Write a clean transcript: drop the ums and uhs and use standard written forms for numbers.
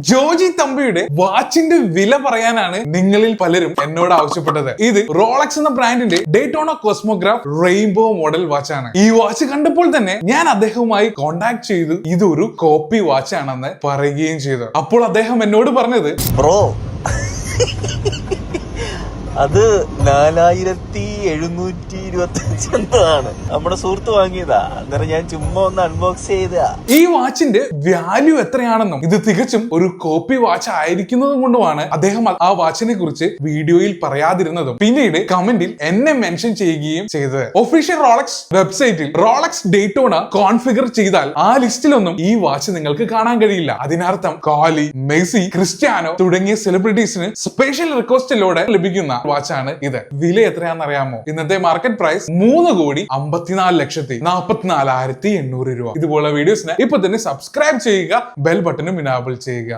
ജോജി തമ്പിയുടെ വാച്ചിന്റെ വില പറയാനാണ് നിങ്ങളിൽ പലരും എന്നോട് ആവശ്യപ്പെട്ടത്. ഇത് റോളക്സ് എന്ന ബ്രാൻഡിന്റെ ഡേറ്റോണ കോസ്മോഗ്രാഫ് റെയിൻബോ മോഡൽ വാച്ചാണ്. ഈ വാച്ച് കണ്ടപ്പോൾ തന്നെ ഞാൻ അദ്ദേഹവുമായി കോണ്ടാക്ട് ചെയ്തു ഇതൊരു കോപ്പി വാച്ച് ആണെന്ന് പറയുകയും ചെയ്തു. അപ്പോൾ അദ്ദേഹം എന്നോട് പറഞ്ഞത്, ബ്രോ അത് 4725 എന്താണ് നമ്മുടെ സുഹൃത്ത് വാങ്ങിയതാ. അന്നേരം ഞാൻ ചുമ്മാ ഒന്ന് അൺബോക്സ് ചെയ്താ. ഈ വാച്ചിന്റെ വാല്യൂ എത്രയാണെന്നും ഇത് തികച്ചും ഒരു കോപ്പി വാച്ച് ആയിരിക്കുന്നതും കൊണ്ടുമാണ് അദ്ദേഹം ആ വാച്ചിനെ കുറിച്ച് വീഡിയോയിൽ പറയാതിരുന്നതും പിന്നീട് കമന്റിൽ എന്നെ മെൻഷൻ ചെയ്യുകയും ചെയ്തത്. ഒഫീഷ്യൽ റോളക്സ് വെബ്സൈറ്റിൽ റോളക്സ് ഡേറ്റോണ കോൺഫിഗർ ചെയ്താൽ ആ ലിസ്റ്റിലൊന്നും ഈ വാച്ച് നിങ്ങൾക്ക് കാണാൻ കഴിയില്ല. അതിനർത്ഥം കോഹ്ലി, മെസ്സി, ക്രിസ്ത്യാനോ തുടങ്ങിയ സെലിബ്രിറ്റീസിന് സ്പെഷ്യൽ റിക്വസ്റ്റിലൂടെ ലഭിക്കുന്ന വാച്ചാണ് ഇത്. വില എത്രയാണെന്നറിയാമോ? ഇന്നത്തെ മാർക്കറ്റ് പ്രൈസ് 3,54,44,800 രൂപ. ഇതുപോലുള്ള വീഡിയോസിന് ഇപ്പൊ തന്നെ സബ്സ്ക്രൈബ് ചെയ്യുക, ബെൽ ബട്ടണും ഇനാബിൾ ചെയ്യുക.